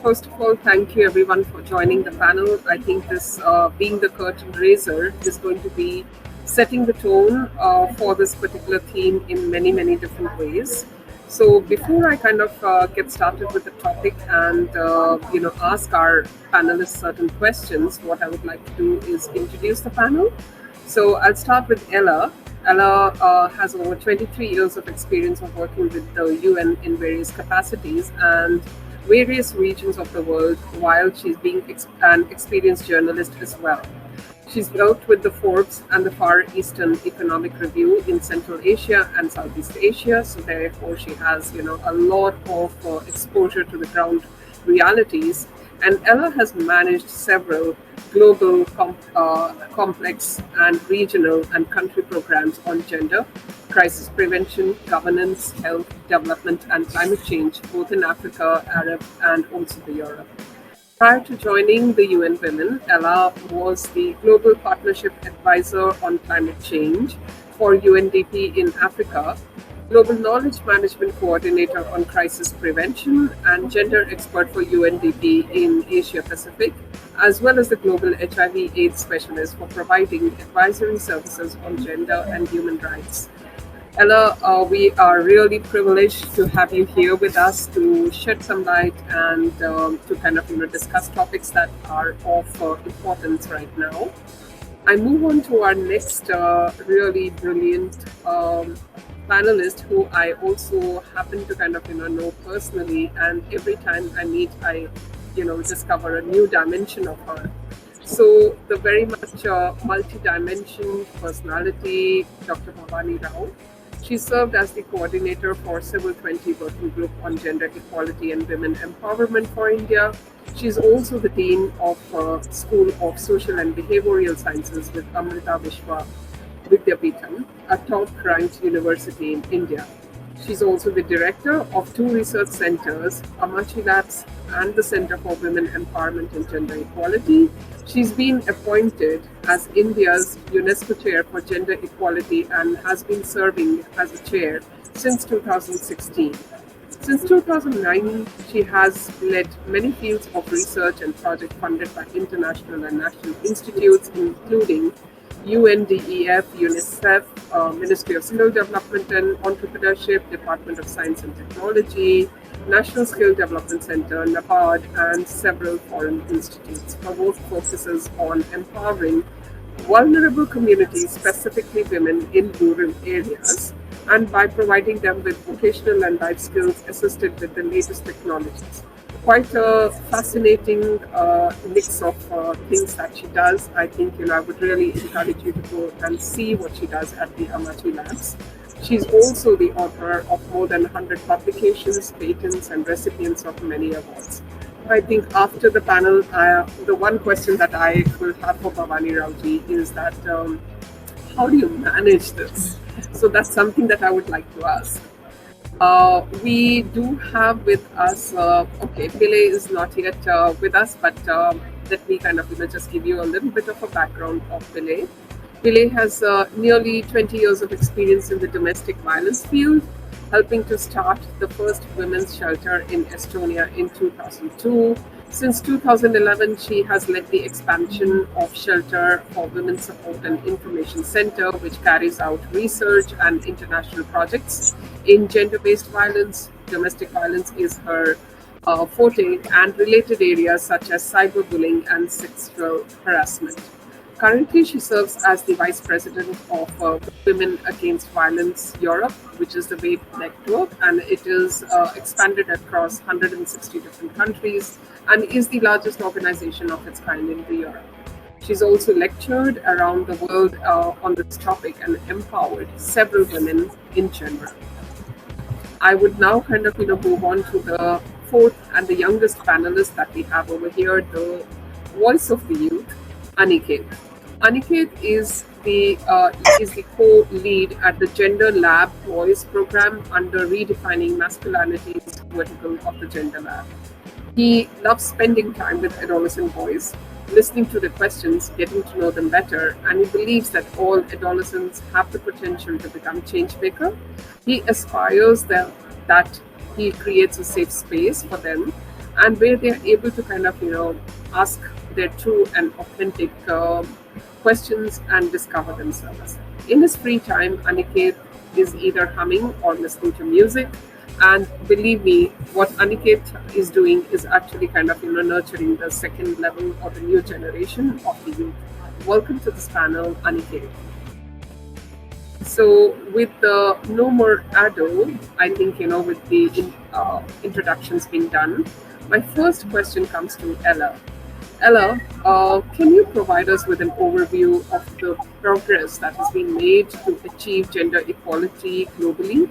First of all, thank you everyone for joining the panel. I think this being the curtain raiser is going to be setting the tone for this particular theme in many different ways. So before I kind of get started with the topic and ask our panelists certain questions, what I would like to do is introduce the panel. So I'll start with Ela. Ela has over 23 years of experience of working with the UN in various capacities and various regions of the world, while she's being an experienced journalist as well. She's worked with the Forbes and the Far Eastern Economic Review in Central Asia and Southeast Asia. So therefore, she has a lot of exposure to the ground realities. And Ela has managed several global, complex, and regional and country programs on gender, crisis prevention, governance, health, development, and climate change, both in Africa, Arab, and also the Europe. Prior to joining the UN Women, Ela was the Global Partnership Advisor on Climate Change for UNDP in Africa, Global Knowledge Management Coordinator on Crisis Prevention, and Gender Expert for UNDP in Asia Pacific, as well as the Global HIV/AIDS Specialist for providing advisory services on gender and human rights. Ela, we are really privileged to have you here with us to shed some light and to kind of discuss topics that are of importance right now. I move on to our next really brilliant panelist, who I also happen to kind of know personally, and every time I meet, I discover a new dimension of her. So the very much multi-dimension personality, Dr. Bhavani Rao. She served as the coordinator for Civil 20 Working Group on Gender Equality and Women Empowerment for India. She's also the Dean of School of Social and Behavioral Sciences with Amrita Vishwa Vidyapeetham, a top-ranked university in India. She's also the director of two research centers, Amachi Labs and the Center for Women Empowerment and Gender Equality. She's been appointed as India's UNESCO Chair for Gender Equality and has been serving as a chair since 2016. Since 2009, she has led many fields of research and projects funded by international and national institutes, including UNDEF, UNICEF, Ministry of Skill Development and Entrepreneurship, Department of Science and Technology, National Skill Development Center, NABARD, and several foreign institutes. Her work focuses on empowering vulnerable communities, specifically women in rural areas, and by providing them with vocational and life skills assisted with the latest technologies. Quite a fascinating mix of things that she does. I think I would really encourage you to go and see what she does at the Amachi Labs. She's also the author of more than 100 publications, patents, and recipients of many awards. I think after the panel, the one question that I will have for Bhavani Rao ji is that how do you manage this? So that's something that I would like to ask. We do have with us, Pille is not yet with us, but let me kind of just give you a little bit of a background of Pille. Pille has nearly 20 years of experience in the domestic violence field, helping to start the first women's shelter in Estonia in 2002. Since 2011, she has led the expansion of Shelter for Women's Support and Information Center, which carries out research and international projects in gender-based violence. Domestic violence is her forte, and related areas such as cyberbullying and sexual harassment. Currently, she serves as the Vice President of Women Against Violence Europe, which is the WAVE network, and it is expanded across 160 different countries and is the largest organization of its kind in Europe. She's also lectured around the world on this topic and empowered several women in general. I would now kind of move on to the fourth and the youngest panelist that we have over here, the voice of the youth, Aniket. Aniket is the co-lead at the Gender Lab Voice program under Redefining Masculinity's vertical of the Gender Lab. He loves spending time with adolescent boys, listening to their questions, getting to know them better, and he believes that all adolescents have the potential to become change maker. He aspires that he creates a safe space for them and where they're able to kind of, ask their true and authentic questions and discover themselves. In his free time, Aniket is either humming or listening to music. And believe me, what Aniket is doing is actually kind of, nurturing the second level or the new generation of the youth. Welcome to this panel, Aniket. So, with no more ado, I think, with the introductions being done, my first question comes to Ella. Ella, can you provide us with an overview of the progress that has been made to achieve gender equality globally?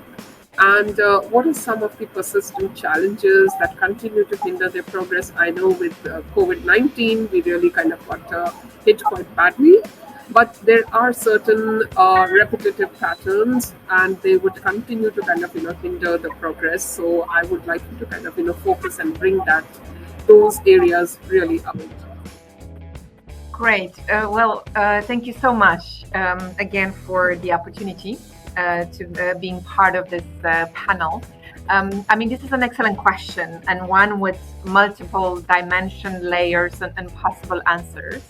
And what are some of the persistent challenges that continue to hinder their progress? I know with COVID-19, we really kind of got hit quite badly, but there are certain repetitive patterns, and they would continue to kind of, hinder the progress. So I would like you to kind of, focus and bring those areas really out. Great. Thank you so much again for the opportunity to being part of this panel. This is an excellent question and one with multiple dimension, layers, and possible answers.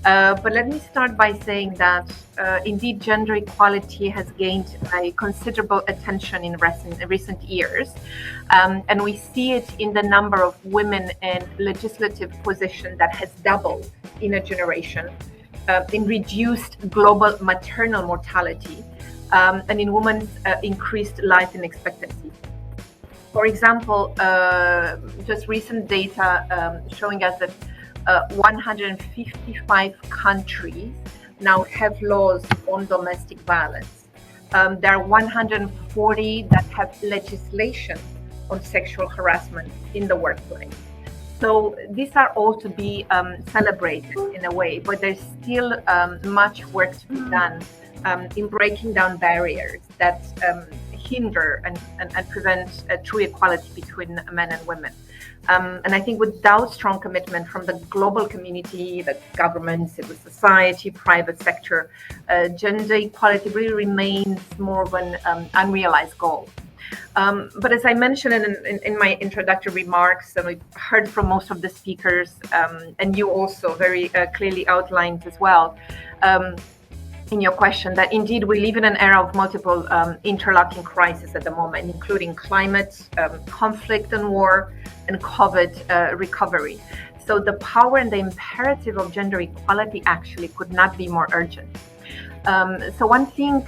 But let me start by saying that indeed gender equality has gained a considerable attention in recent years. And we see it in the number of women in legislative position that has doubled in a generation, in reduced global maternal mortality, and in women's increased life expectancy. For example, just recent data showing us that 155 countries now have laws on domestic violence. There are 140 that have legislation on sexual harassment in the workplace. So these are all to be celebrated in a way, but there's still much work to be done in breaking down barriers that hinder and prevent true equality between men and women. And I think without strong commitment from the global community, the government, civil society, private sector, gender equality really remains more of an unrealized goal. But as I mentioned in my introductory remarks, and we've heard from most of the speakers, and you also very clearly outlined as well, in your question, that indeed we live in an era of multiple interlocking crises at the moment, including climate, conflict and war, and COVID recovery. So the power and the imperative of gender equality actually could not be more urgent. So one thing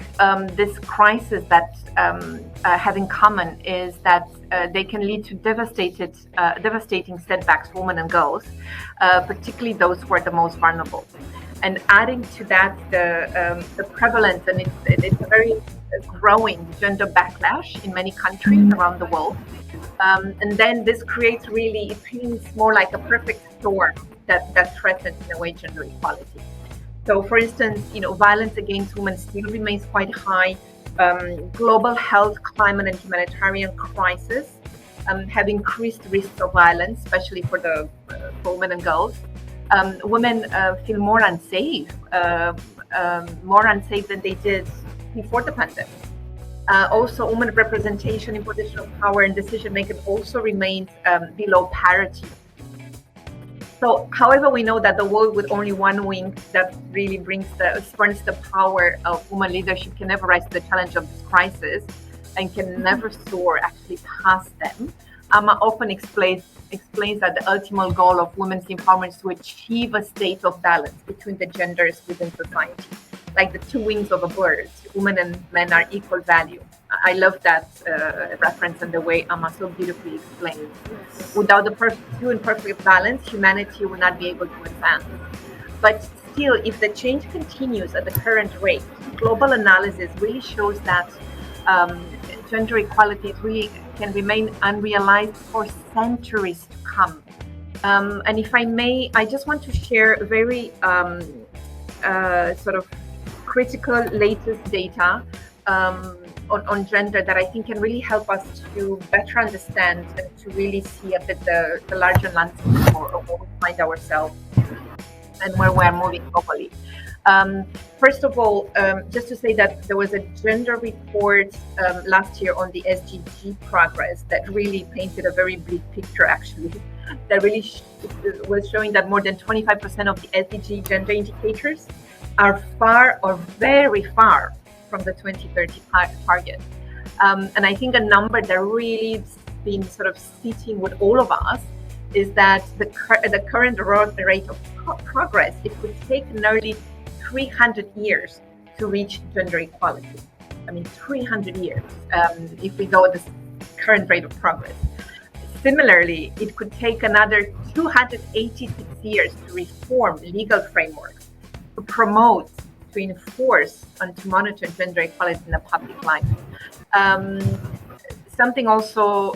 this crisis that have in common is that they can lead to devastating setbacks for women and girls, particularly those who are the most vulnerable. And adding to that, the prevalence, and it's a very growing gender backlash in many countries around the world. And then this creates really, it seems more like a perfect storm that threatens in a way gender equality. So for instance, violence against women still remains quite high. Global health, climate, and humanitarian crisis have increased risks of violence, especially for women and girls. Women feel more unsafe than they did before the pandemic. Also, women representation in position of power and decision making also remains below parity. So, however, we know that the world with only one wing that really spurns the power of women leadership can never rise to the challenge of this crisis and can never soar actually past them. Amma often explains that the ultimate goal of women's empowerment is to achieve a state of balance between the genders within society. Like the two wings of a bird, women and men are equal value. I love that reference and the way Amma so beautifully explains. Without the perfect balance, humanity will not be able to advance. But still, if the change continues at the current rate, global analysis really shows that gender equality really can remain unrealized for centuries to come. And if I may, I just want to share a very sort of critical latest data on gender that I think can really help us to better understand and to really see a bit the larger landscape of where we find ourselves. and where we're moving globally. First of all, just to say that there was a gender report last year on the SDG progress that really painted a very bleak picture, actually, that really was showing that more than 25% of the SDG gender indicators are far or very far from the 2030 target. And I think a number that really been sort of sitting with all of us is that the current rate of progress, it would take nearly 300 years to reach gender equality. I mean, 300 years if we go at the current rate of progress. Similarly, it could take another 286 years to reform legal frameworks, to promote, to enforce, and to monitor gender equality in the public life. Something also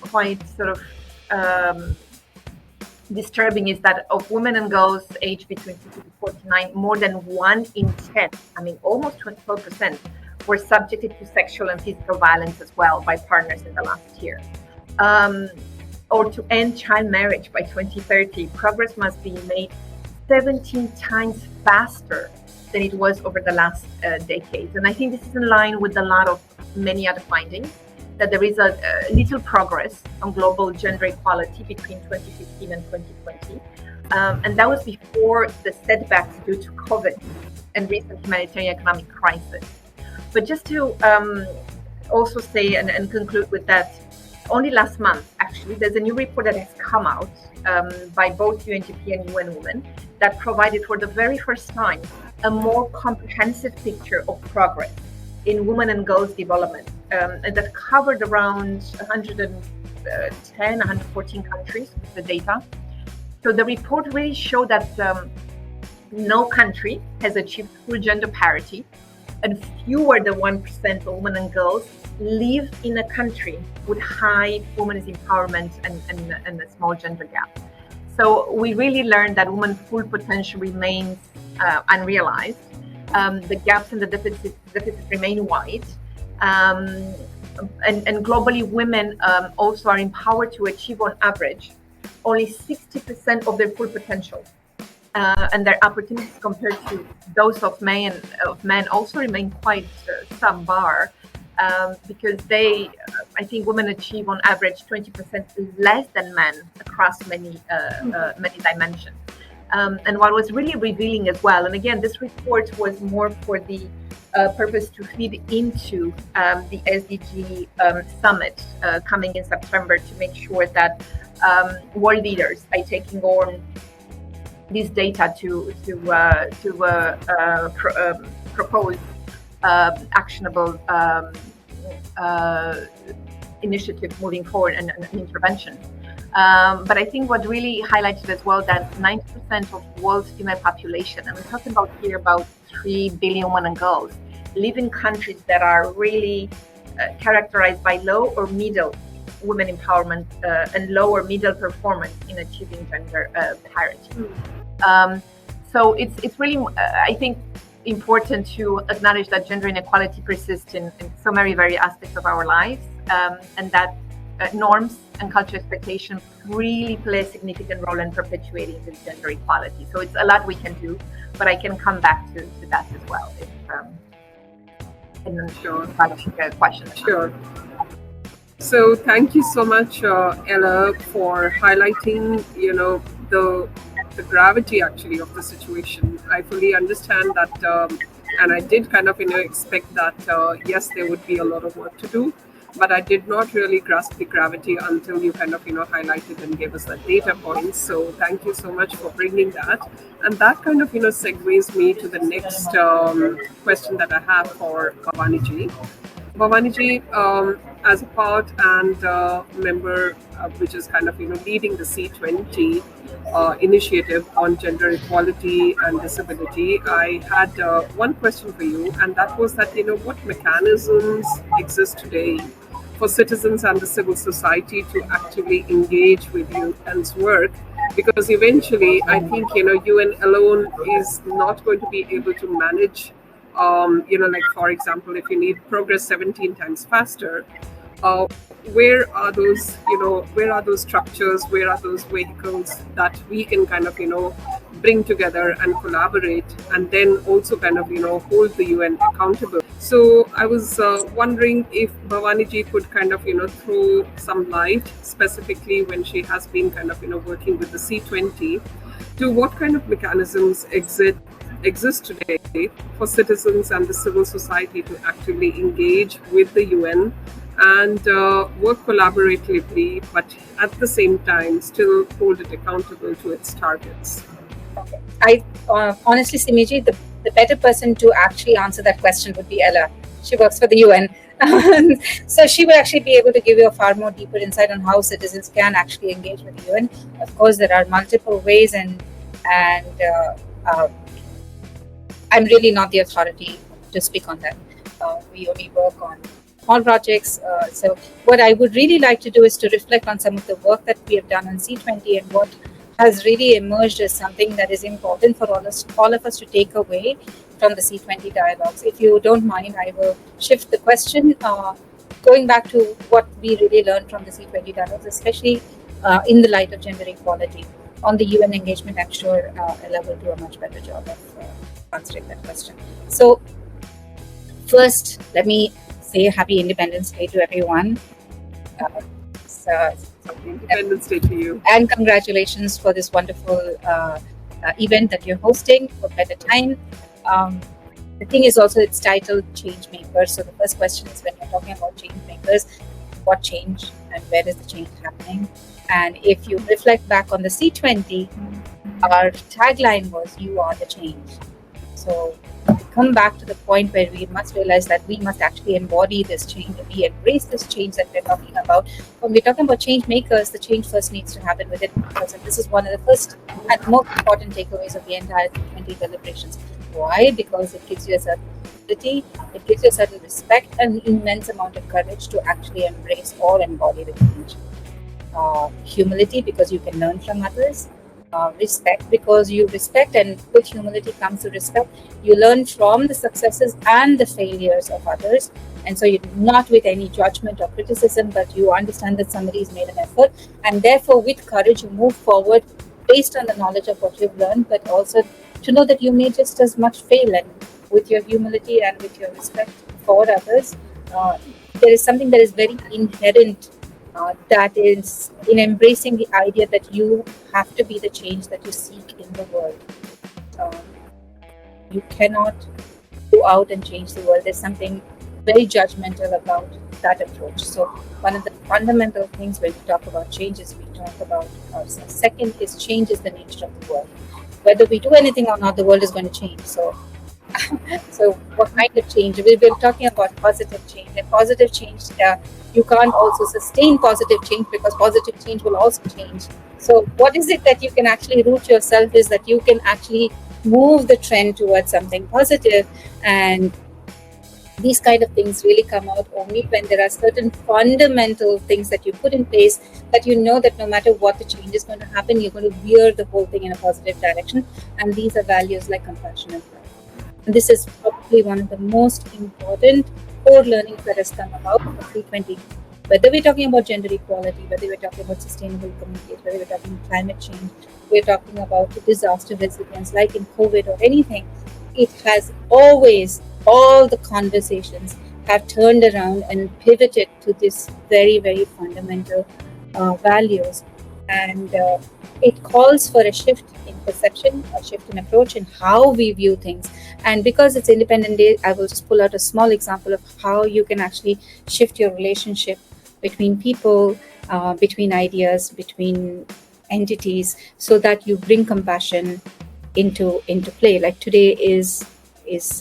quite sort of disturbing is that of women and girls aged between 50 to 49, more than 1 in 10, I mean almost 12%, were subjected to sexual and physical violence as well by partners in the last year. Or to end child marriage by 2030, progress must be made 17 times faster than it was over the last decades. And I think this is in line with a lot of many other findings, that there is a little progress on global gender equality between 2015 and 2020. And that was before the setbacks due to COVID and recent humanitarian economic crisis. But just to also say and conclude with that, only last month, actually, there's a new report that has come out by both UNDP and UN Women that provided for the very first time a more comprehensive picture of progress in women and girls development, and that covered around 110, 114 countries with the data. So the report really showed that no country has achieved full gender parity, and fewer than 1% of women and girls live in a country with high women's empowerment and a small gender gap. So we really learned that women's full potential remains unrealized. The gaps and the deficits remain wide. And globally, women also are empowered to achieve, on average, only 60% of their full potential. And their opportunities compared to those of men also remain quite subpar, because I think women achieve on average 20% less than men across many dimensions. And what was really revealing as well, and again, this report was more for the purpose to feed into the SDG Summit coming in September, to make sure that world leaders are taking on this data to propose actionable initiatives moving forward and intervention. But I think what really highlighted as well, that 90% of the world's female population, and we're talking about here about 3 billion women and girls, live in countries that are really characterized by low or middle women empowerment and low or middle performance in achieving gender parity. So it's really, I think, important to acknowledge that gender inequality persists in so many various aspects of our lives, and that norms and cultural expectations really play a significant role in perpetuating this gender equality. So it's a lot we can do, but I can come back to that as well if Sure. Question. Sure. So thank you so much, Ela, for highlighting, the gravity actually of the situation. I fully understand that, and I did kind of expect that yes, there would be a lot of work to do, but I did not really grasp the gravity until you kind of highlighted and gave us that data points. So thank you so much for bringing that, and that kind of segues me to the next question that I have for Bhavani ji. Bhavani ji, as a part and member, which is kind of leading the C20 initiative on gender equality and disability, I had one question for you, and that was that what mechanisms exist today for citizens and the civil society to actively engage with UN's work, because eventually I think UN alone is not going to be able to manage like, for example, if you need progress 17 times faster, uh, where are those, where are those structures, where are those vehicles that we can kind of, bring together and collaborate, and then also kind of, hold the UN accountable. So I was wondering if Bhavani ji could kind of, throw some light specifically when she has been kind of, working with the C20, to what kind of mechanisms exist today for citizens and the civil society to actively engage with the UN and work collaboratively, but at the same time still hold it accountable to its targets. I honestly, Simiji, the better person to actually answer that question would be Ela. She works for the UN. So she will actually be able to give you a far more deeper insight on how citizens can actually engage with the UN. Of course, there are multiple ways, and I'm really not the authority to speak on that. We only work on small projects. So what I would really like to do is to reflect on some of the work that we have done on C20 and what has really emerged as something that is important for all of us to take away from the C20 dialogues. If you don't mind, I will shift the question, going back to what we really learned from the C20 dialogues, especially in the light of gender equality. On the UN engagement, I'm sure Ela will do a much better job of answering that question. So first, let me say Happy Independence Day to everyone. Independence Day to you. And congratulations for this wonderful event that you're hosting for Better Time. The thing is also it's titled ChangeMaker. So the first question is, when you're talking about change makers, what change and where is the change happening? And if you reflect back on the C20, our tagline was, "You are the change." So we come back to the point where we must realize that we must actually embody this change, and we embrace this change that we're talking about. When we're talking about change makers, the change first needs to happen within us, and this is one of the first and most important takeaways of the entire 20 deliberations. Why? Because it gives you a certain ability, it gives you a certain respect and immense amount of courage to actually embrace or embody the change. Humility, because you can learn from others. Respect, because you respect, and with humility comes the respect. You learn from the successes and the failures of others, and so you're not with any judgment or criticism, but you understand that somebody's made an effort, and therefore with courage you move forward based on the knowledge of what you've learned, but also to know that you may just as much fail, and with your humility and with your respect for others, there is something that is very inherent, that is in embracing the idea that you have to be the change that you seek in the world. You cannot go out and change the world. There's something very judgmental about that approach. So one of the fundamental things when we talk about change is we talk about ourselves. Second is, change is the nature of the world. Whether we do anything or not, the world is going to change. So what kind of change? We've been talking about positive change. And positive change, you can't also sustain positive change, because positive change will also change. So what is it that you can actually root yourself is that you can actually move the trend towards something positive. And these kind of things really come out only when there are certain fundamental things that you put in place, that you know that no matter what the change is going to happen, you're going to veer the whole thing in a positive direction. And these are values like compassion and pride. And this is probably one of the most important core learnings that has come about from C20. Whether we're talking about gender equality, whether we're talking about sustainable communities, whether we're talking about climate change, we're talking about disaster resilience, like in COVID or anything, it has always, all the conversations have turned around and pivoted to this very, very fundamental values. And it calls for a shift in perception, a shift in approach, in how we view things. And because it's Independent Day, I will just pull out a small example of how you can actually shift your relationship between people, between ideas, between entities, so that you bring compassion into play. Like today is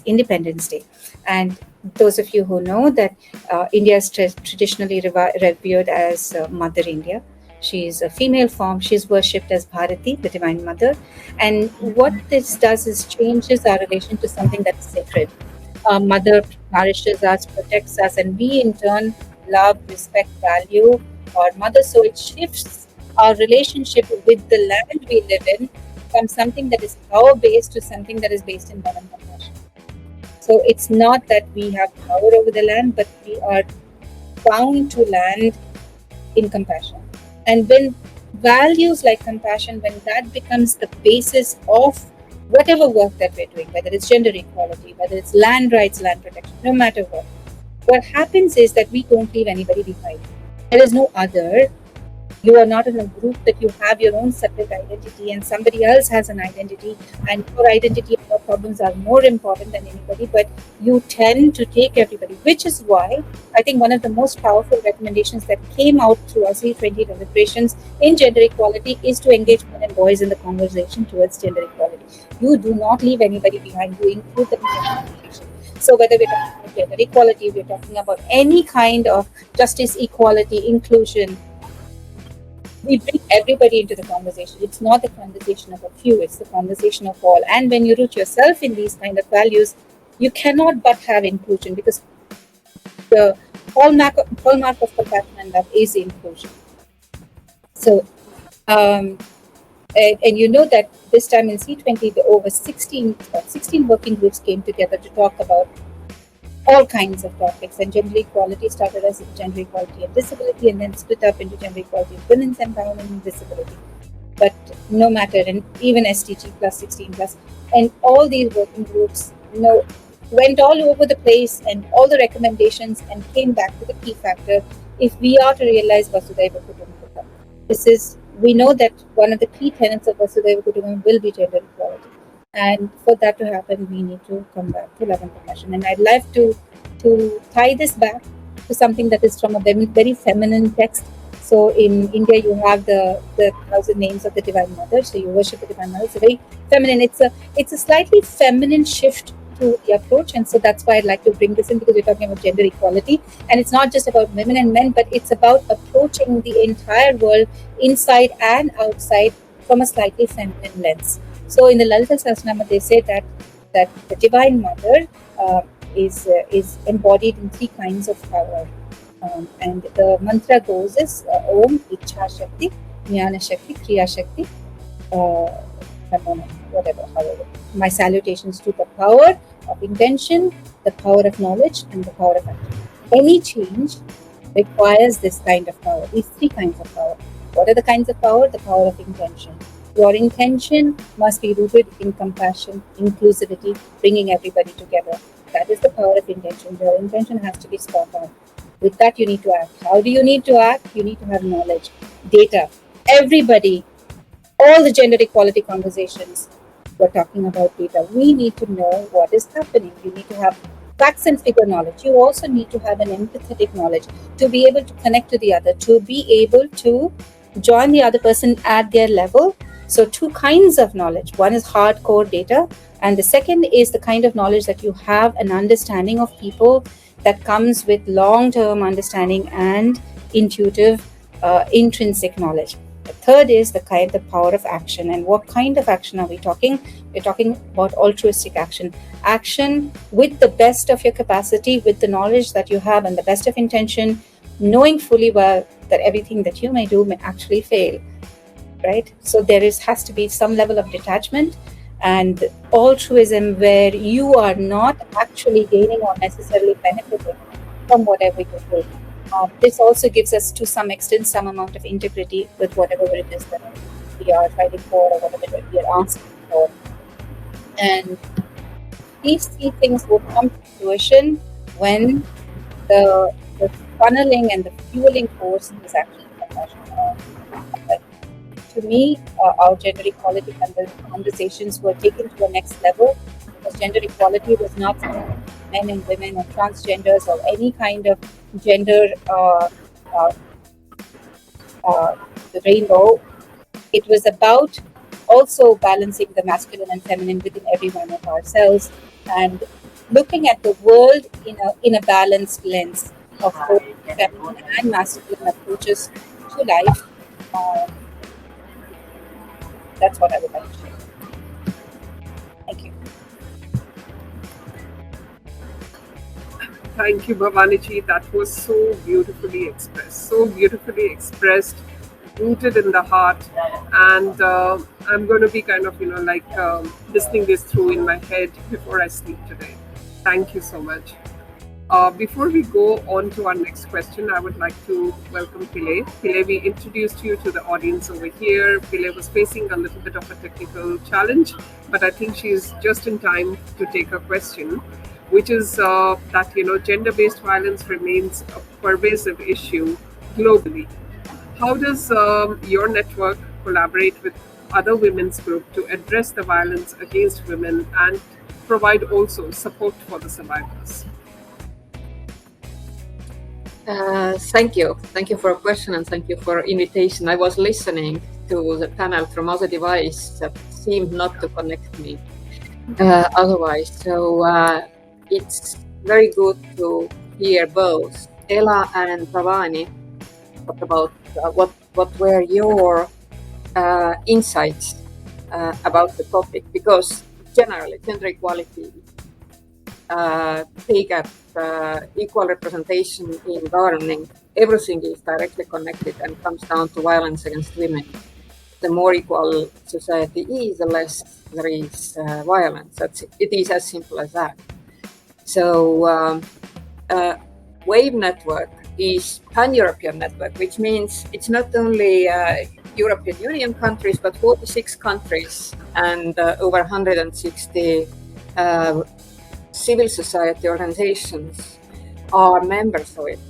Independence Day, and those of you who know that India is traditionally revered as Mother India. She is a female form. She's worshipped as Bharati, the Divine Mother. And what this does is changes our relation to something that's sacred. Mother nourishes us, protects us, and we in turn love, respect, value our mother. So it shifts our relationship with the land we live in from something that is power-based to something that is based in love and compassion. So it's not that we have power over the land, but we are bound to land in compassion. And when values like compassion, when that becomes the basis of whatever work that we're doing, whether it's gender equality, whether it's land rights, land protection, no matter what happens is that we don't leave anybody behind. There is no other. You are not in a group that you have your own separate identity and somebody else has an identity, and your identity and your problems are more important than anybody, but you tend to take everybody, which is why I think one of the most powerful recommendations that came out through our C20 deliberations in gender equality is to engage men and boys in the conversation towards gender equality. You do not leave anybody behind, you include them in the conversation. So whether we're talking about gender equality, we're talking about any kind of justice, equality, inclusion, we bring everybody into the conversation. It's not the conversation of a few, it's the conversation of all. And when you root yourself in these kind of values, you cannot but have inclusion, because the hallmark of compassion and love is inclusion. So, and you know that this time in C20, over 16 working groups came together to talk about all kinds of topics, and gender equality started as gender equality and disability, and then split up into gender equality of women's empowerment and disability. But no matter, and even SDG plus 16 plus, and all these working groups, went all over the place, and all the recommendations, and came back to the key factor. If we are to realize Vasudhaiva Kutumbakam, we know that one of the key tenets of Vasudhaiva Kutumbakam will be gender equality. And for that to happen, we need to come back to love and compassion. And I'd love to tie this back to something that is from a very, very feminine text. So in India, you have the 1,000 names of the Divine Mother. So you worship the Divine Mother. It's a very feminine. It's a slightly feminine shift to the approach. And so that's why I'd like to bring this in, because we're talking about gender equality. And it's not just about women and men, but it's about approaching the entire world, inside and outside, from a slightly feminine lens. So in the Lalita Sahasranama, they say that the Divine Mother is embodied in 3 kinds of power. And the mantra goes as Om, Ichha Shakti, Jnana Shakti, Kriya Shakti, however. My salutations to the power of intention, the power of knowledge, and the power of action. Any change requires this kind of power, these 3 kinds of power. What are the kinds of power? The power of intention. Your intention must be rooted in compassion, inclusivity, bringing everybody together. That is the power of intention. Your intention has to be spot on. With that, you need to act. How do you need to act? You need to have knowledge, data. Everybody, all the gender equality conversations, we're talking about data. We need to know what is happening. You need to have facts and figure knowledge. You also need to have an empathetic knowledge to be able to connect to the other, to be able to join the other person at their level. So 2 kinds of knowledge. One is hardcore data, and the second is the kind of knowledge that you have an understanding of people that comes with long-term understanding and intuitive, intrinsic knowledge. The third is the power of action. And what kind of action are we talking? We're talking about altruistic action. Action with the best of your capacity, with the knowledge that you have and the best of intention, knowing fully well that everything that you may do may actually fail. Right? So there has to be some level of detachment and altruism, where you are not actually gaining or necessarily benefiting from whatever you do. This also gives us, to some extent, some amount of integrity with whatever it is that we are fighting for or whatever we are asking for. And these 3 things will come to fruition when the funneling and the fueling force is actually compassion. To me, our gender equality conversations were taken to the next level, because gender equality was not men and women or transgenders or any kind of gender the rainbow. It was about also balancing the masculine and feminine within every one of ourselves, and looking at the world in a balanced lens of both feminine and masculine approaches to life. That's what I would like to share. Thank you. Thank you, Bhavani ji. That was so beautifully expressed, rooted in the heart. And I'm going to be kind of, listening this through in my head before I sleep today. Thank you so much. Before we go on to our next question, I would like to welcome Pille. Pille, we introduced you to the audience over here. Pille was facing a little bit of a technical challenge, but I think she's just in time to take her question, which is that gender-based violence remains a pervasive issue globally. How does your network collaborate with other women's groups to address the violence against women and provide also support for the survivors? Thank you. Thank you for a question and thank you for invitation. I was listening to the panel from other device that seemed not to connect me otherwise. So it's very good to hear both Ela and Bhavani talk about what were your insights about the topic, because generally gender equality, take up equal representation in governing, everything is directly connected and comes down to violence against women. The more equal society is, the less there is violence. It is as simple as that. So WAVE network is pan-European network, which means it's not only European Union countries, but 46 countries and over 160 civil society organizations are members of it.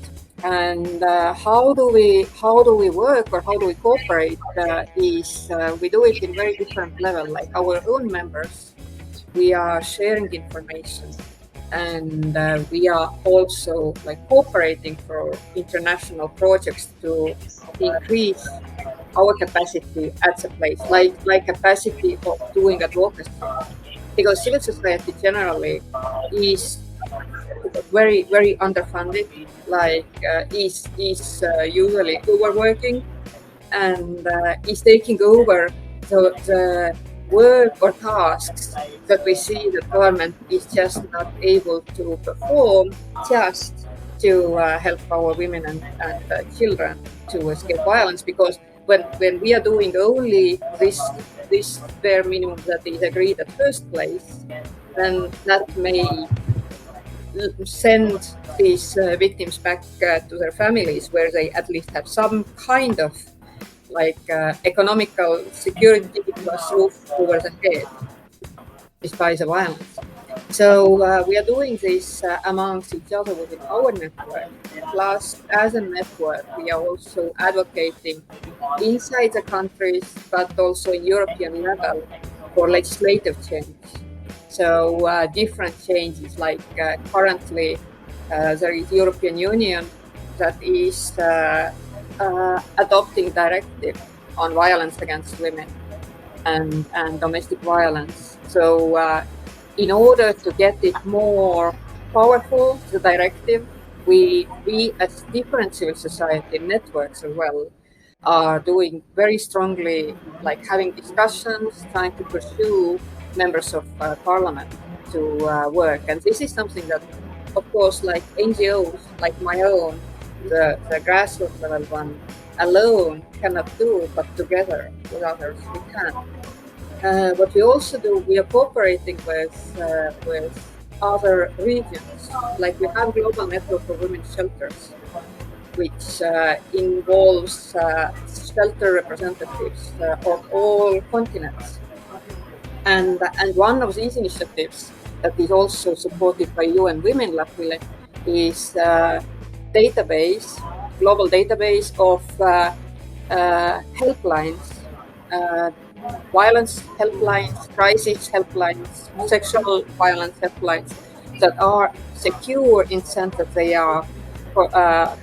And how do we work, or how do we cooperate? We do it in very different level. Like our own members, we are sharing information, and we are also like cooperating for international projects to increase our capacity at the place, like capacity of doing advocacy. Because civil society generally is very, very underfunded, is usually overworking, and is taking over the work or tasks that we see the government is just not able to perform, just to help our women and children to escape violence. Because when we are doing only this bare minimum that is agreed at first place, then that may send these victims back to their families, where they at least have some kind of economical security plus roof over the head, despite the violence. So we are doing this amongst each other within our network. Plus, as a network, we are also advocating inside the countries, but also in European level for legislative change. So different changes, like currently there is European Union that is adopting directive on violence against women and domestic violence. So in order to get it more powerful, the directive, we as different civil society networks as well are doing very strongly, like having discussions, trying to pursue members of parliament to work. And this is something that, of course, like NGOs, like my own, the grassroots level one alone cannot do, but together with others we can. What we also do, we are cooperating with other regions. Like we have global network for women's shelters, which involves shelter representatives of all continents. And one of these initiatives that is also supported by UN Women, luckily, is database, global database of helplines, violence helplines, crisis helplines, sexual violence helplines that are secure in the sense that they are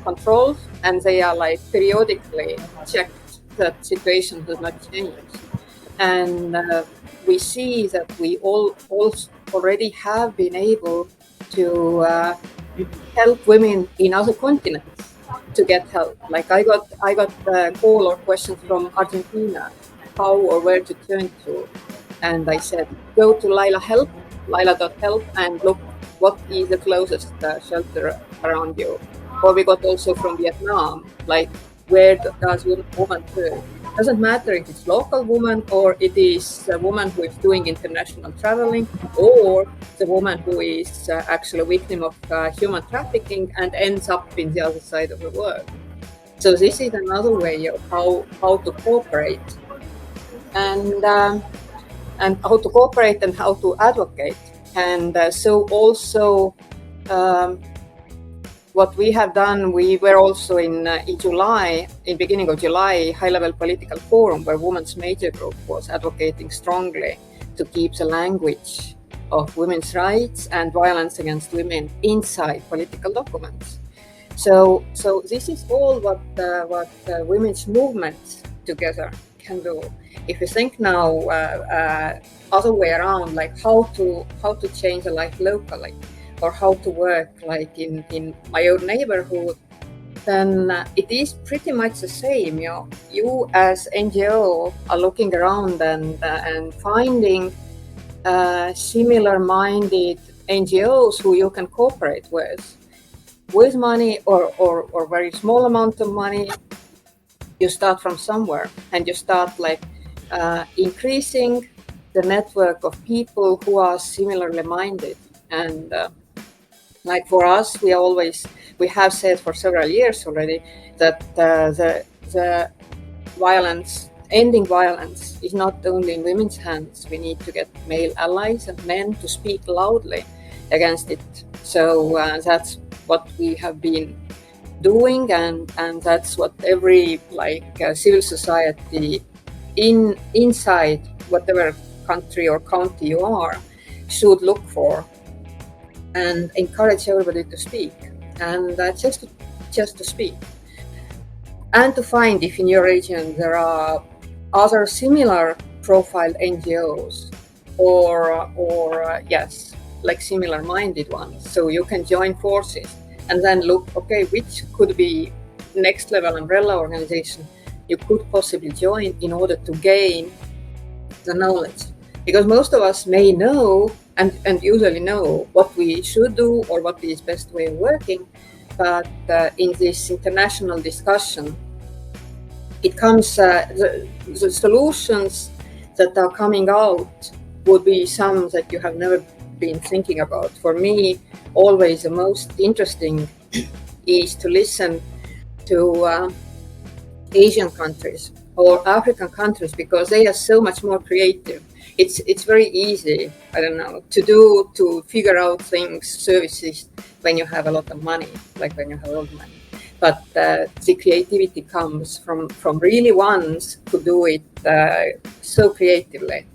controlled and they are like periodically checked that situation has not changed. And we see that we all already have been able to help women in other continents to get help. Like I got a call or questions from Argentina, how or where to turn to, and I said go to Lila.help, and look what is the closest shelter around you. Or we got also from Vietnam, like where does woman work. Doesn't matter if it's local woman or it is a woman who is doing international traveling, or the woman who is actually a victim of human trafficking and ends up in the other side of the world. So this is another way of how to cooperate, and how to cooperate and how to advocate. And so also what we have done, we were also in July, in beginning of July, high-level political forum where Women's Major Group was advocating strongly to keep the language of women's rights and violence against women inside political documents. So this is all what women's movements together can do. If you think now other way around, like how to change a life locally, or how to work like in my own neighborhood, then it is pretty much the same. You as NGO are looking around and finding similar-minded NGOs who you can cooperate with money or very small amount of money. You start from somewhere and you start like increasing the network of people who are similarly minded. And like for us, we have said for several years already that the ending violence is not only in women's hands. We need to get male allies and men to speak loudly against it. So that's what we have been doing, and that's what every civil society inside whatever country or county you are should look for, and encourage everybody to speak, and just to speak, and to find if in your region there are other similar profiled NGOs or yes, like similar-minded ones, so you can join forces and then look, okay, which could be next level umbrella organization you could possibly join in order to gain the knowledge. Because most of us may know and usually know what we should do or what is best way of working, but in this international discussion, it comes the solutions that are coming out would be some that you have never been thinking about. For me, always the most interesting is to listen to Asian countries or African countries, because they are so much more creative. It's very easy, I don't know, to figure out things, services, when you have a lot of money, like when you have a lot of money. But the creativity comes from really ones who do it so creatively.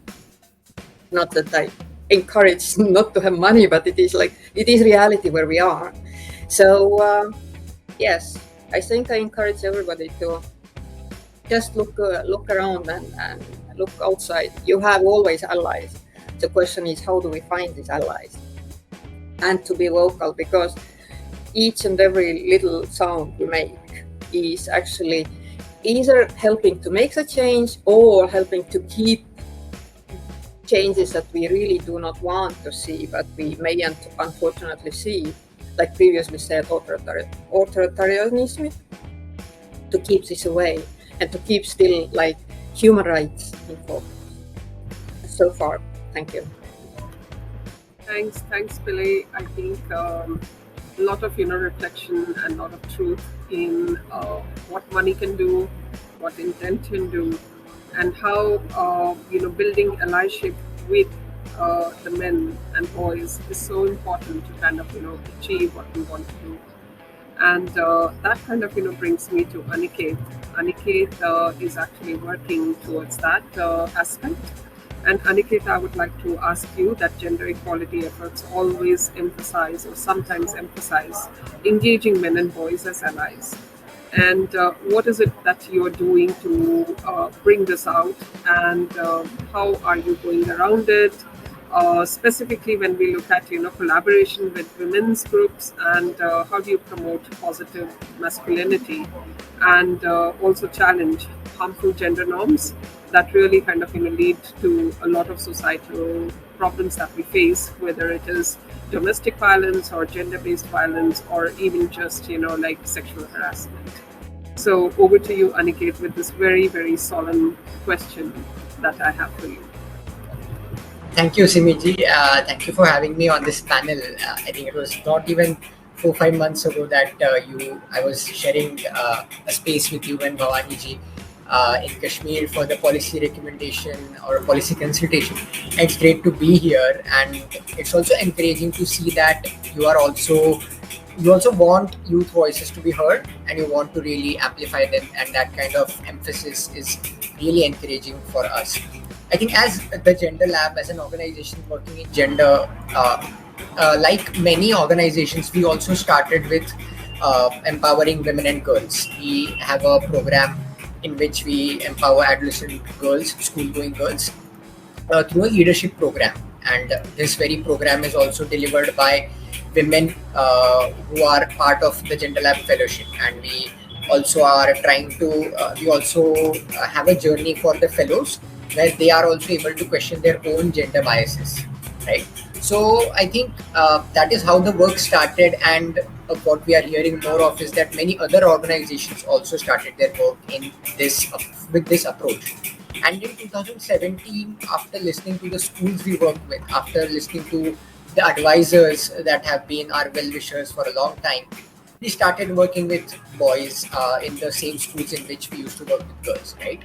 Not that I encourage not to have money, but it is reality where we are. So yes, I think I encourage everybody to just look around and look outside. You have always allies. The question is, how do we find these allies? And to be vocal, because each and every little sound we make is actually either helping to make the change or helping to keep changes that we really do not want to see, but we may unfortunately see, like previously said, authoritarianism, to keep this away and to keep still like human rights in focus. So far, thank you. Thanks, Pille. I think a lot of reflection and a lot of truth in what money can do, what intent can do, and how building allyship with the men and boys is so important to kind of achieve what we want to do. And that kind of brings me to Aniket. Aniket is actually working towards that aspect. And Aniket, I would like to ask you that gender equality efforts always emphasize, or sometimes emphasize, engaging men and boys as allies. And what is it that you're doing to bring this out, and how are you going around it? Specifically when we look at collaboration with women's groups, and how do you promote positive masculinity, and also challenge harmful gender norms that really kind of lead to a lot of societal problems that we face, whether it is domestic violence or gender-based violence, or even just like sexual harassment. So over to you, Aniket, with this very, very solemn question that I have for you. Thank you, Simi ji. Thank you for having me on this panel. I think it was not even 4-5 months ago that I was sharing a space with you and Bhavani ji in Kashmir for the policy recommendation or policy consultation. It's great to be here, and it's also encouraging to see that you also want youth voices to be heard, and you want to really amplify them, and that kind of emphasis is really encouraging for us. I think as the Gender Lab, as an organization working in gender, like many organizations, we also started with empowering women and girls. We have a program in which we empower adolescent girls, school-going girls, through a leadership program. And this very program is also delivered by women who are part of the Gender Lab Fellowship. And we also are trying to, we also have a journey for the fellows where they are also able to question their own gender biases, right? So I think that is how the work started, and what we are hearing more of is that many other organizations also started their work in this with this approach. And in 2017, after listening to the schools we work with, after listening to the advisors that have been our well-wishers for a long time, we started working with boys in the same schools in which we used to work with girls, right?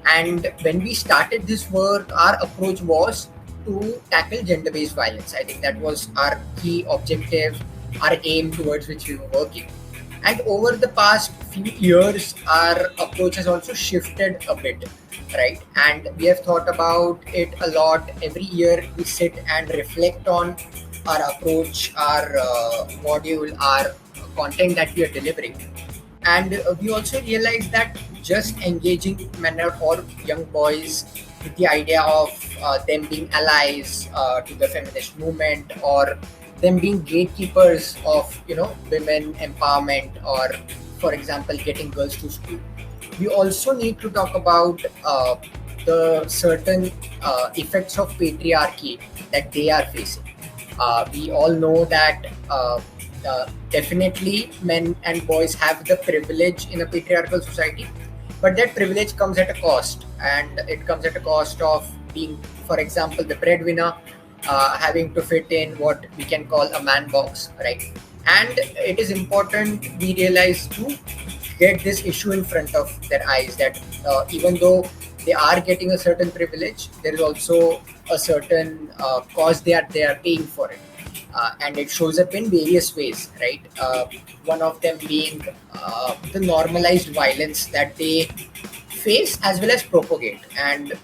And when we started this work, our approach was to tackle gender-based violence. I think that was our key objective, our aim towards which we were working. And over the past few years, our approach has also shifted a bit, right? And we have thought about it a lot. Every year we sit and reflect on our approach, our module, our content that we are delivering. And we also realized that just engaging men or young boys with the idea of them being allies to the feminist movement, or them being gatekeepers of women empowerment, or for example getting girls to school. We also need to talk about the certain effects of patriarchy that they are facing. We all know that definitely men and boys have the privilege in a patriarchal society, but that privilege comes at a cost, and it comes at a cost of being, for example, the breadwinner, having to fit in what we can call a man box, right? And it is important we realize to get this issue in front of their eyes, that even though they are getting a certain privilege, there is also a certain cost they are paying for it. And it shows up in various ways, right? One of them being the normalized violence that they face as well as propagate. And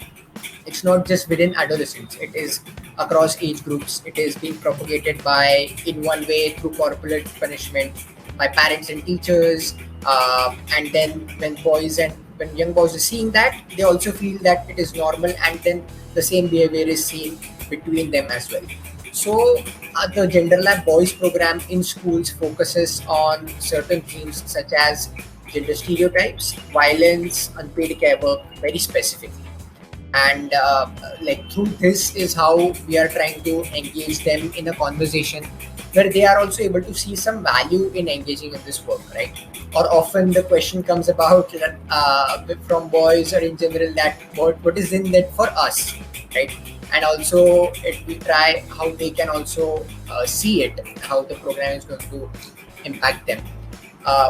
it's not just within adolescents, it is across age groups. It is being propagated by, in one way, through corporate punishment by parents and teachers. And then when young boys are seeing that, they also feel that it is normal, and then the same behavior is seen between them as well. So the Gender Lab Boys program in schools focuses on certain themes such as gender stereotypes, violence, unpaid care work, very specifically. And through this is how we are trying to engage them in a conversation where they are also able to see some value in engaging in this work, right? Or often the question comes about from boys or in general that what is in that for us, right? And also we try how they can also see it, how the program is going to impact them.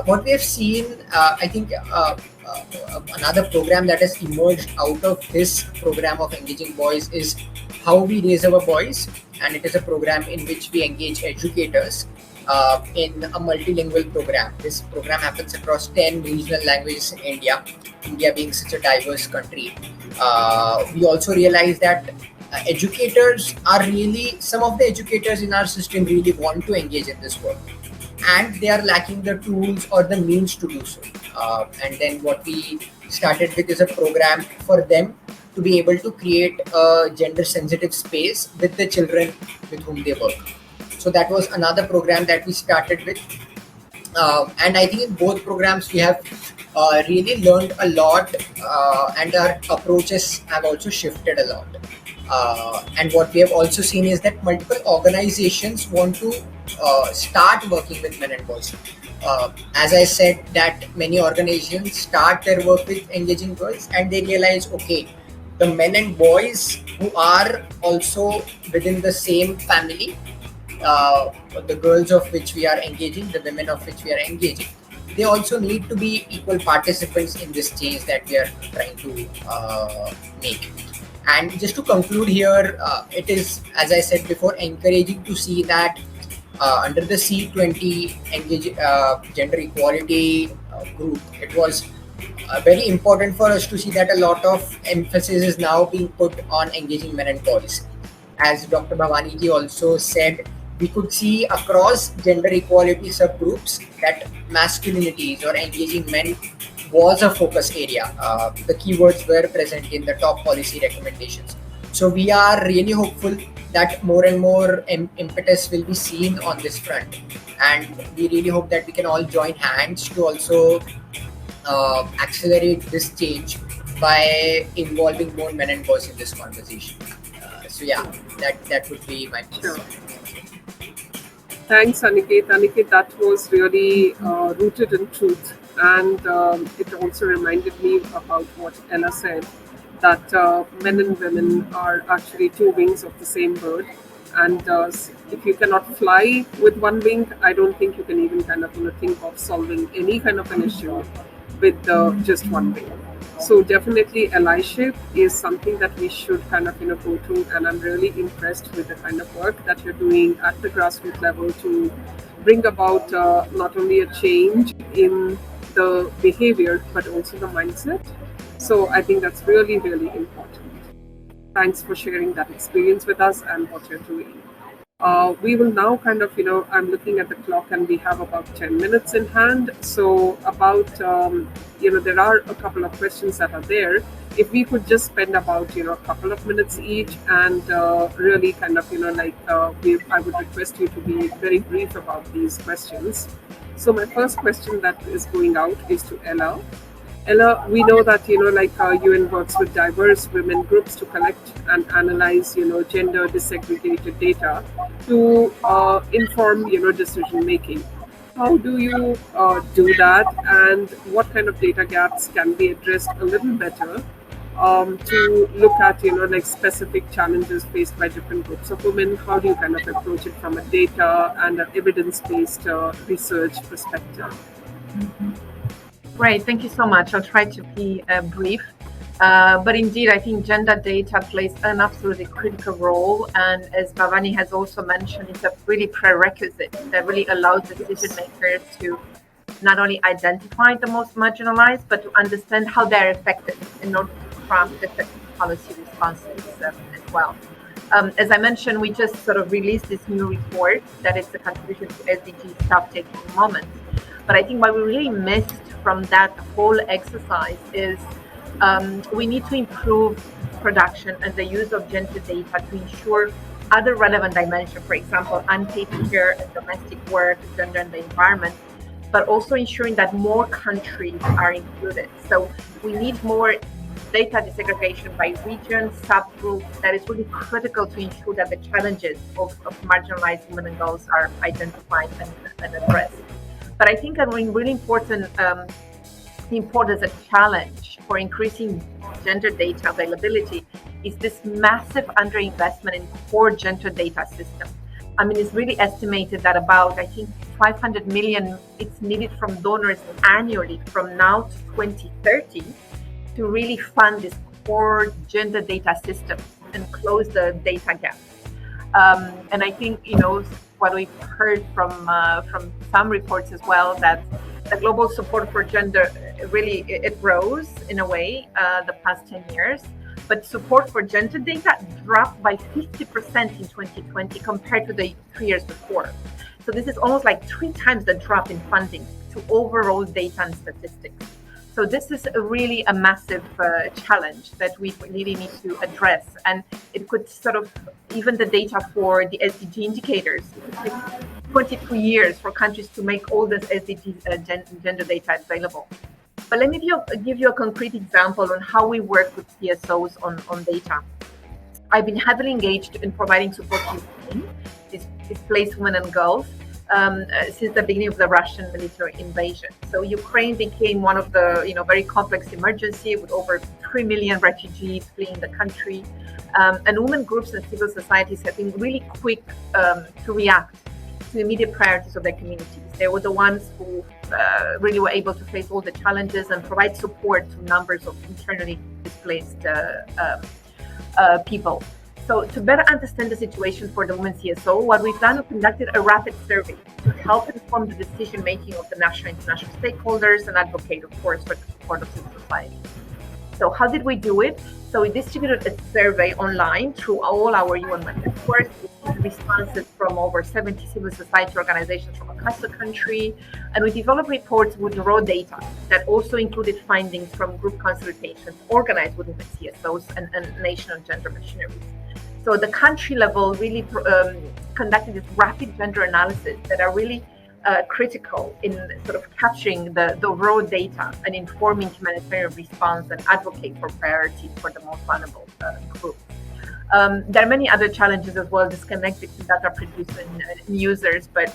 What we have seen, I think another program that has emerged out of this program of engaging boys is How We Raise Our Boys. And it is a program in which we engage educators in a multilingual program. This program happens across 10 regional languages in India being such a diverse country. We also realize that some of the educators in our system really want to engage in this work, and they are lacking the tools or the means to do so. And then what we started with is a program for them to be able to create a gender sensitive space with the children with whom they work. So that was another program that we started with. And I think in both programs we have really learned a lot, and our approaches have also shifted a lot. And what we have also seen is that multiple organizations want to start working with men and boys. as I said, that many organizations start their work with engaging girls and they realize, okay, the men and boys who are also within the same family, the girls of which we are engaging, the women of which we are engaging, they also need to be equal participants in this change that we are trying to make. And just to conclude here, it is, as I said before, encouraging to see that under the C20 gender equality group, it was very important for us to see that a lot of emphasis is now being put on engaging men and boys. As Dr. Bhavani ji also said, we could see across gender equality subgroups that masculinities or engaging men was a focus area. The keywords were present in the top policy recommendations. So we are really hopeful that more and more impetus will be seen on this front, and we really hope that we can all join hands to also accelerate this change by involving more men and boys in this conversation. So yeah, that would be my piece. Sure. Thanks, Aniket. Aniket, that was really rooted in truth. And it also reminded me about what Ella said, that men and women are actually two wings of the same bird. And if you cannot fly with one wing, I don't think you can even kind of think of solving any kind of an issue with just one wing. So definitely allyship is something that we should kind of go to, and I'm really impressed with the kind of work that you're doing at the grassroots level to bring about not only a change in the behavior but also the mindset. So I think that's really, really important. Thanks for sharing that experience with us and what you're doing. We will now kind of, I'm looking at the clock and we have about 10 minutes in hand. So about, there are a couple of questions that are there. If we could just spend about, a couple of minutes each and really kind of, I would request you to be very brief about these questions. So my first question that is going out is to Ella. Ella, we know that UN works with diverse women groups to collect and analyze gender disaggregated data to inform decision making. How do you do that, and what kind of data gaps can be addressed a little better to look at specific challenges faced by different groups of women? How do you kind of approach it from a data and an evidence-based research perspective? Great, thank you so much. I'll try to be brief. But indeed, I think gender data plays an absolutely critical role. And as Bhavani has also mentioned, it's a really prerequisite that really allows decision makers to not only identify the most marginalized, but to understand how they're affected in order to craft effective policy responses as well. As I mentioned, we just sort of released this new report that is the contribution to SDG stock-taking moment. But I think what we really missed from that whole exercise is we need to improve production and the use of gender data to ensure other relevant dimensions, for example, unpaid care and domestic work, gender and the environment, but also ensuring that more countries are included. So we need more data disaggregation by region, subgroup, that is really critical to ensure that the challenges of marginalized women and girls are identified and addressed. But I think a really important as a challenge for increasing gender data availability is this massive underinvestment in core gender data system. I mean, it's really estimated that about, I think, 500 million it's needed from donors annually from now to 2030 to really fund this core gender data system and close the data gap. And I think, what we've heard from some reports as well, that the global support for gender really it rose in a way the past 10 years, but support for gender data dropped by 50% in 2020 compared to the 3 years before. So this is almost like 3 times the drop in funding to overall data and statistics. So this is really a massive challenge that we really need to address. And it could sort of, even the data for the SDG indicators, it could take 22 years for countries to make all this SDG gender data available. But let me give you a concrete example on how we work with CSOs on data. I've been heavily engaged in providing support to women, displaced women and girls, since the beginning of the Russian military invasion. So Ukraine became one of the very complex emergency with over 3 million refugees fleeing the country. And women groups and civil societies have been really quick to react to immediate priorities of their communities. They were the ones who really were able to face all the challenges and provide support to numbers of internally displaced people. So to better understand the situation for the women CSO, what we've done is conducted a rapid survey to help inform the decision-making of the national and international stakeholders and advocate, of course, for the support of civil society. So how did we do it? So we distributed a survey online through all our UN networks. We received responses from over 70 civil society organizations from across the country. And we developed reports with raw data that also included findings from group consultations organized with women CSOs and national gender machineries. So the country level really conducted this rapid gender analysis that are really critical in sort of capturing the raw data and informing humanitarian response and advocate for priorities for the most vulnerable groups. There are many other challenges as well disconnected to data producing users, but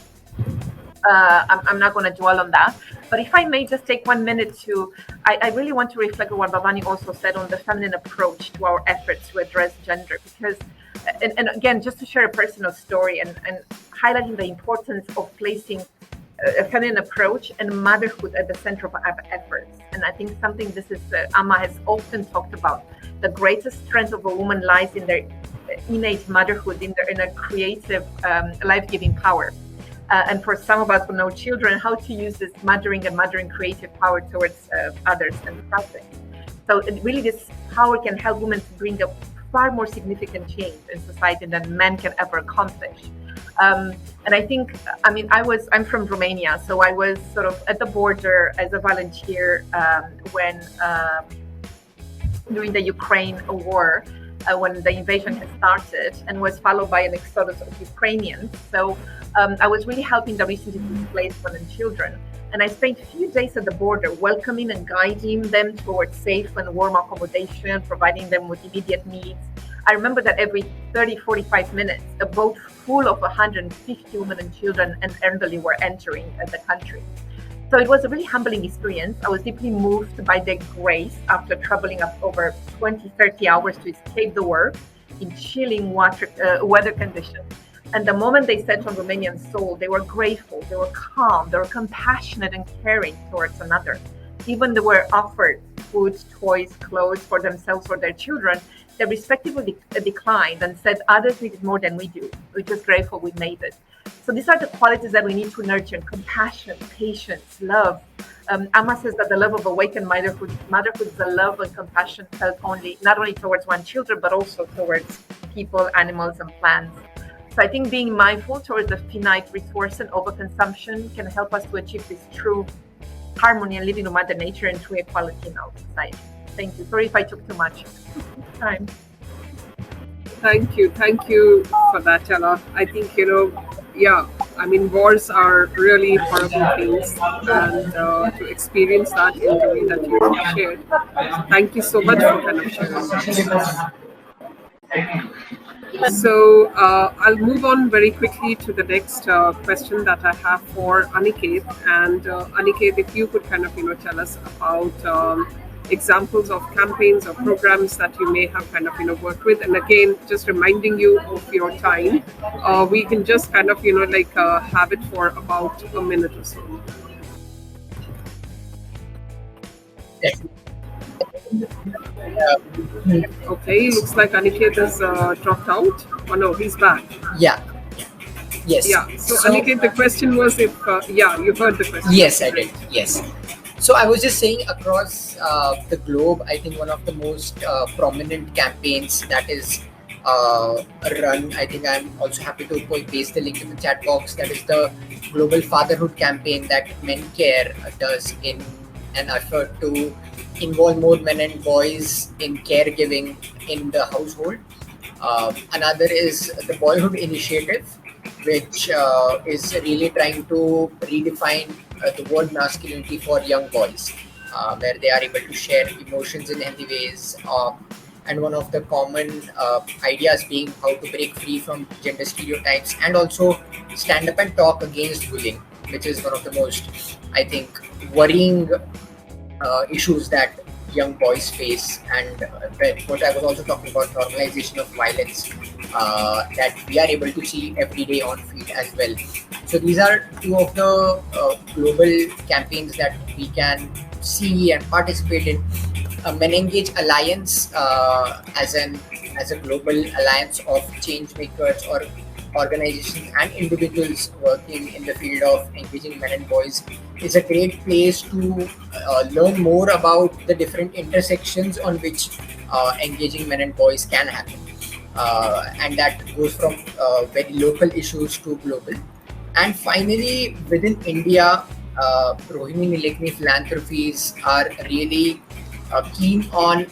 I'm not going to dwell on that. But if I may just take 1 minute I really want to reflect on what Bhavani also said on the feminine approach to our efforts to address gender, because, and again, just to share a personal story and highlighting the importance of placing a feminine approach and motherhood at the center of our efforts. And I think something this is Amma has often talked about. The greatest strength of a woman lies in their innate motherhood, in their creative, life-giving power. And for some of us who know children, how to use this mothering creative power towards others and projects. So really this power can help women to bring a far more significant change in society than men can ever accomplish. And I think, I'm from Romania, so I was sort of at the border as a volunteer when during the Ukraine war, when the invasion had started, and was followed by an exodus of Ukrainians. So I was really helping the recently displaced women and children. And I spent a few days at the border, welcoming and guiding them towards safe and warm accommodation, providing them with immediate needs. I remember that every 30, 45 minutes, a boat full of 150 women and children and elderly were entering the country. So it was a really humbling experience. I was deeply moved by their grace after traveling up over 20, 30 hours to escape the war in chilling weather conditions. And the moment they set on Romanian soil, they were grateful, they were calm, they were compassionate and caring towards another. Even they were offered food, toys, clothes for themselves or their children, they respectively declined and said others needed more than we do. We're just grateful we made it. So these are the qualities that we need to nurture: compassion, patience, love. Amma says that the love of awakened motherhood is the love and compassion felt not only towards one's children, but also towards people, animals, and plants. So I think being mindful towards the finite resource and overconsumption can help us to achieve this true harmony and living with Mother Nature and true equality in our society. Thank you. Sorry if I took too much time. Thank you for that, Ela. I think, wars are really horrible things, and to experience that in the way that you shared. Thank you so much for kind of sharing. So I'll move on very quickly to the next question that I have for Aniket. And Aniket, if you could kind of tell us about examples of campaigns or programs that you may have kind of worked with. And again, just reminding you of your time. We can just kind of have it for about a minute or so. Okay, looks like Aniket has dropped out. Oh no, he's back. Yeah. Yes. Yeah. So Aniket, the question was if you heard the question. Yes, I did. Yes. So I was just saying, across the globe, I think one of the most prominent campaigns that is run, I think I'm also happy to paste the link in the chat box, that is the Global Fatherhood campaign that Men Care does in an effort to involve more men and boys in caregiving in the household. Another is the Boyhood Initiative, which is really trying to redefine the word masculinity for young boys, where they are able to share emotions in healthy ways. and one of the common ideas being how to break free from gender stereotypes and also stand up and talk against bullying, which is one of the most, I think, worrying issues that young boys face. And what I was also talking about, normalization of violence that we are able to see every day on feed as well. So these are two of the global campaigns that we can see and participate in. Men Engage Alliance as a global alliance of change makers or organizations and individuals working in the field of engaging men and boys is a great place to learn more about the different intersections on which engaging men and boys can happen. And that goes from very local issues to global. And finally, within India, Rohini Nilekani philanthropies are really keen on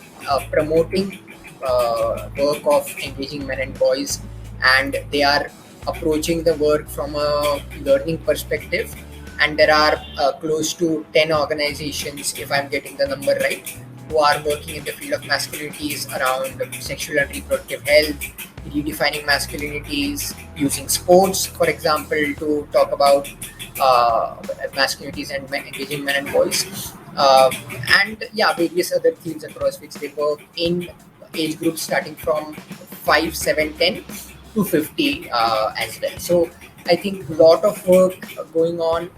promoting work of engaging men and boys, and they are approaching the work from a learning perspective. And there are close to 10 organizations, if I'm getting the number right, who are working in the field of masculinities around sexual and reproductive health, redefining masculinities, using sports, for example, to talk about masculinities and engaging men and boys. And yeah, various other themes across which they work in age groups starting from 5, 7, 10 to 50 as well. So I think a lot of work going on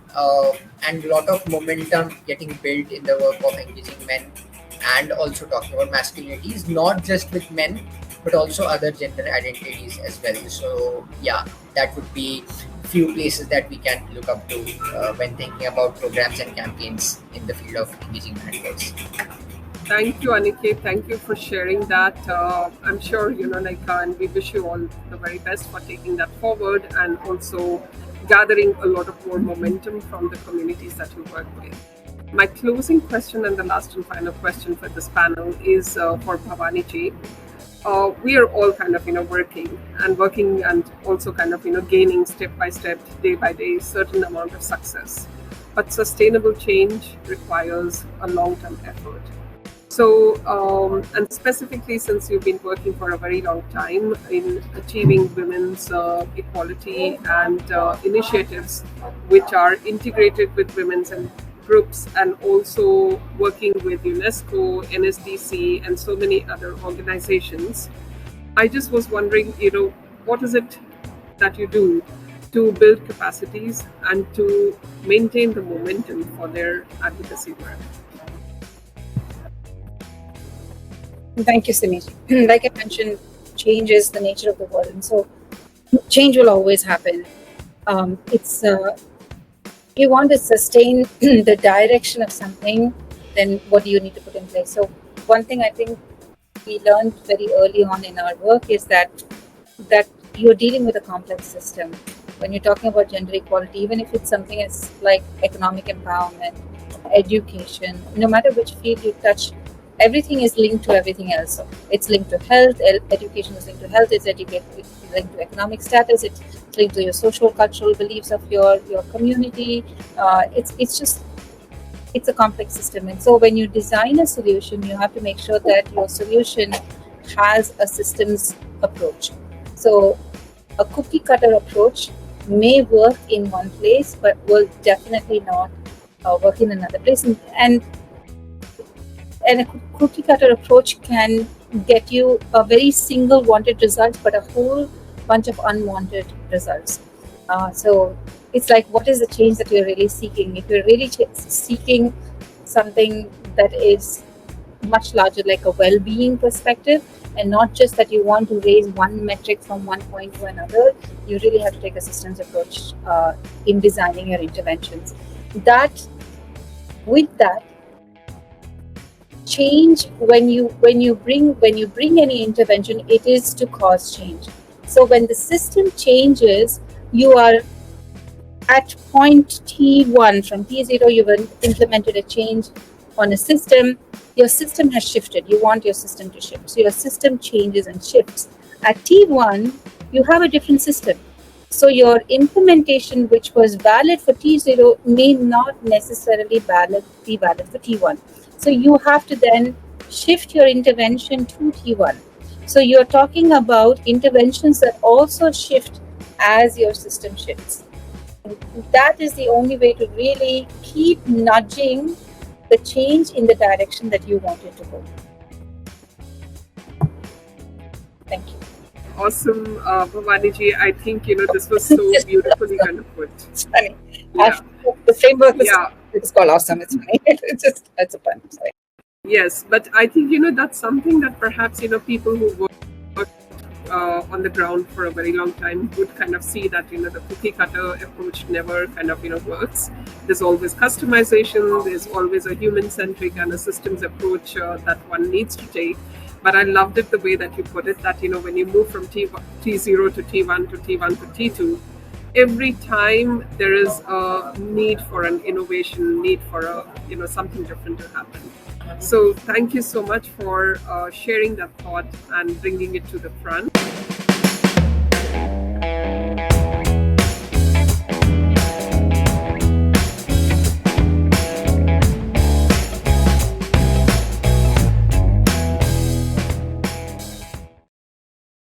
and a lot of momentum getting built in the work of engaging men and also talking about masculinities, not just with men, but also other gender identities as well. So yeah, that would be few places that we can look up to when thinking about programs and campaigns in the field of engaging men and boys. Thank you, Aniket. Thank you for sharing that. I'm sure, and we wish you all the very best for taking that forward and also gathering a lot of more momentum from the communities that you work with. My closing question and the last and final question for this panel is for Bhavani ji. We are all kind of, working and also kind of, gaining step by step, day by day, certain amount of success. But sustainable change requires a long-term effort. So, and specifically since you've been working for a very long time in achieving women's equality and initiatives which are integrated with women's and groups, and also working with UNESCO, NSDC, and so many other organizations, I just was wondering, what is it that you do to build capacities and to maintain the momentum for their advocacy work? Thank you, Simi. Like I mentioned, change is the nature of the world, and so change will always happen. It's you want to sustain the direction of something, then what do you need to put in place? So one thing I think we learned very early on in our work is that you're dealing with a complex system. When you're talking about gender equality, even if it's something as like economic empowerment, education, no matter which field you touch, everything is linked to everything else. It's linked to health, education is linked to health, it's linked to economic status, it's linked to your social, cultural beliefs of your community. It's a complex system. And so when you design a solution, you have to make sure that your solution has a systems approach. So a cookie cutter approach may work in one place, but will definitely not work in another place. And a cookie cutter approach can get you a very single wanted result, but a whole bunch of unwanted results. So it's like, what is the change that you're really seeking? If you're really seeking something that is much larger, like a well-being perspective, and not just that you want to raise one metric from one point to another, you really have to take a systems approach in designing your interventions. With that, change, when you bring any intervention, it is to cause change. So when the system changes, you are at point T1. From T0, you've implemented a change on a system. Your system has shifted. You want your system to shift. So your system changes and shifts. At T1, you have a different system. So your implementation, which was valid for T0, may not necessarily be valid for T1. So you have to then shift your intervention to T1. So you're talking about interventions that also shift as your system shifts. That is the only way to really keep nudging the change in the direction that you want it to go. Thank you. Awesome, Bhavani ji. I think this was so beautifully kind of put. It's funny. Yeah. The framework was Yeah. it's called awesome. It's funny. It's a fun. Sorry. Yes, but I think that's something that perhaps people who work on the ground for a very long time would kind of see that the cookie cutter approach never kind of works. There's always customization. There's always a human centric and a systems approach that one needs to take. But I loved it the way that you put it, that when you move from T0 to T1 to T1 to T2, every time there is a need for an innovation, need for a something different to happen. So thank you so much for sharing that thought and bringing it to the front.